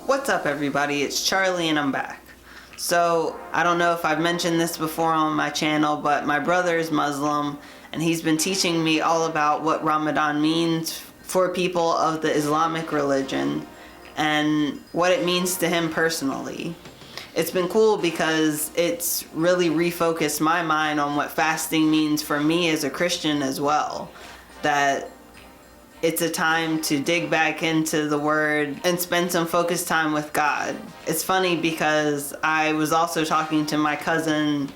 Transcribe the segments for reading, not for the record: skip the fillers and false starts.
What's up everybody, it's Charlie and I'm back. So I don't know if I've mentioned this before on my channel, but my brother is Muslim and he's been teaching me all about what Ramadan means for people of the Islamic religion and what it means to him personally. It's been cool because it's really refocused my mind on what fasting means for me as a Christian as well. That it's a time to dig back into the Word and spend some focused time with God. It's funny because I was also talking to my cousin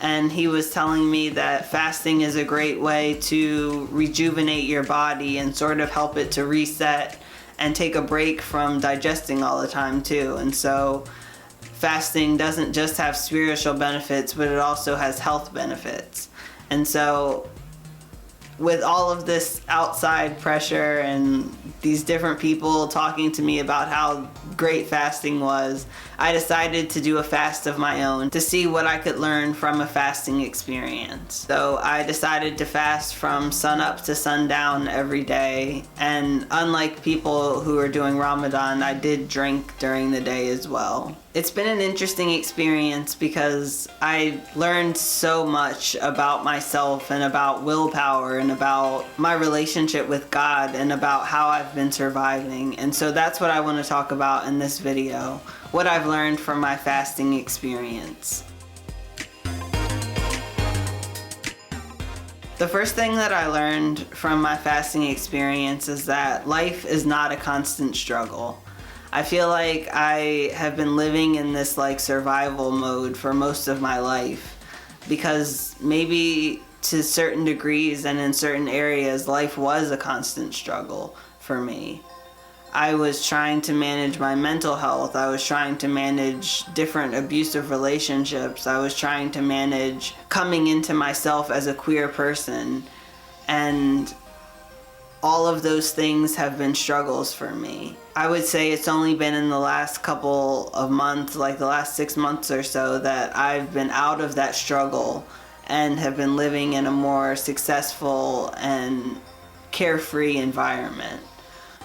and he was telling me that fasting is a great way to rejuvenate your body and sort of help it to reset and take a break from digesting all the time too. And so fasting doesn't just have spiritual benefits, but it also has health benefits. And so with all of this outside pressure and these different people talking to me about how great fasting was, I decided to do a fast of my own to see what I could learn from a fasting experience. So I decided to fast from sun up to sundown every day, and unlike people who are doing Ramadan, I did drink during the day as well. It's been an interesting experience because I learned so much about myself and about willpower and about my relationship with God and about how I've been surviving. And so that's what I want to talk about in this video, what I've learned from my fasting experience. The first thing that I learned from my fasting experience is that life is not a constant struggle. I feel like I have been living in this survival mode for most of my life because maybe to certain degrees and in certain areas life was a constant struggle for me. I was trying to manage my mental health. I was trying to manage different abusive relationships. I was trying to manage coming into myself as a queer person, and all of those things have been struggles for me. I would say it's only been in the last couple of months, like the last 6 months or so, that I've been out of that struggle and have been living in a more successful and carefree environment.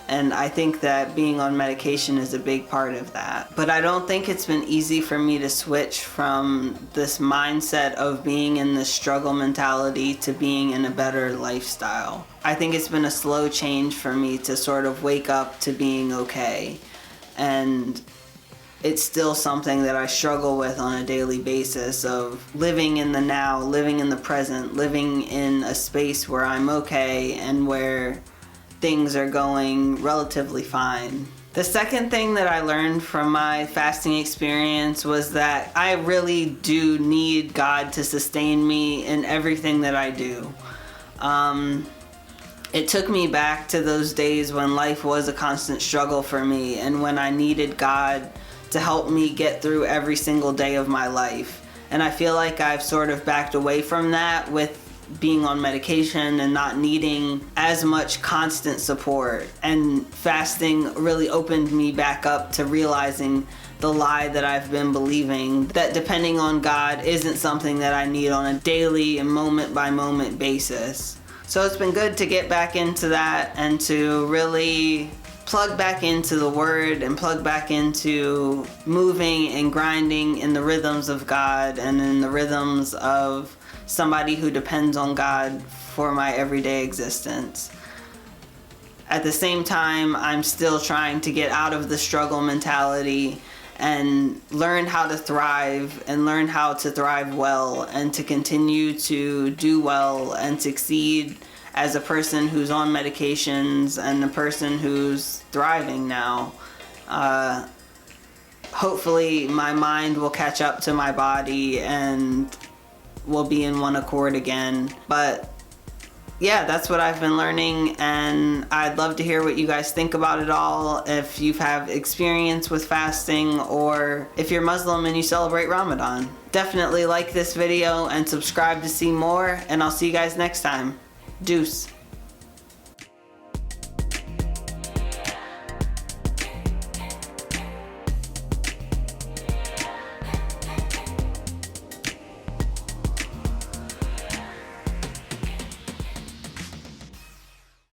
And I think that being on medication is a big part of that. But I don't think it's been easy for me to switch from this mindset of being in this struggle mentality to being in a better lifestyle. I think it's been a slow change for me to sort of wake up to being okay. And it's still something that I struggle with on a daily basis of living in the now, living in the present, living in a space where I'm okay and where things are going relatively fine. The second thing that I learned from my fasting experience was that I really do need God to sustain me in everything that I do. It took me back to those days when life was a constant struggle for me and when I needed God to help me get through every single day of my life. And I feel like I've sort of backed away from that with being on medication and not needing as much constant support. And fasting really opened me back up to realizing the lie that I've been believing, that depending on God isn't something that I need on a daily and moment by moment basis. So it's been good to get back into that and to really plug back into the Word and plug back into moving and grinding in the rhythms of God and in the rhythms of somebody who depends on God for my everyday existence. At the same time, I'm still trying to get out of the struggle mentality and learn how to thrive and learn how to thrive well and to continue to do well and succeed as a person who's on medications and a person who's thriving now. Hopefully my mind will catch up to my body and we'll be in one accord again. But yeah, that's what I've been learning, and I'd love to hear what you guys think about it all. If you have experience with fasting, or if you're Muslim and you celebrate Ramadan. Definitely like this video and subscribe to see more, and I'll see you guys next time. Deuce.